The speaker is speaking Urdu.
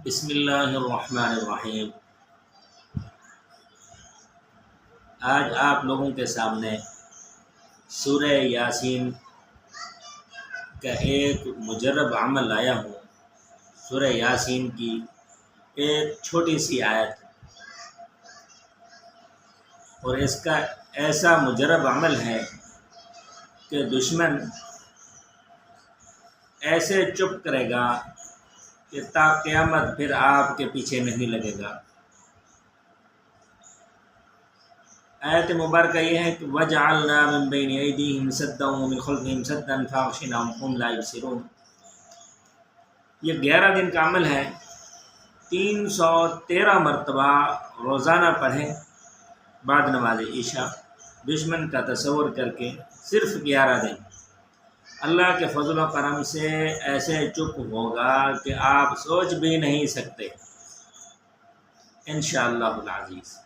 بسم اللہ الرحمن الرحیم۔ آج آپ لوگوں کے سامنے سورہ یاسین کا ایک مجرب عمل لایا ہوں۔ سورہ یاسین کی ایک چھوٹی سی آیت اور اس کا ایسا مجرب عمل ہے کہ دشمن ایسے چپ کرے گا کہ تا قیامت پھر آپ کے پیچھے نہیں لگے گا۔ آیت مبارکہ یہ ہے کہ وَجَعَلْنَا مِن بَيْنِ أَيْدِيهِمْ سَدًّا وَمِنْ خَلْفِهِمْ سَدًّا فَأَغْشَيْنَاهُمْ فَهُمْ لَا يُبْصِرُونَ۔ یہ 11 دن کا عمل ہے۔ 313 مرتبہ روزانہ پڑھیں بعد نماز عشاء، دشمن کا تصور کر کے صرف 11 دن۔ اللہ کے فضل و کرم سے ایسے چپ ہوگا کہ آپ سوچ بھی نہیں سکتے، انشاءاللہ العزیز۔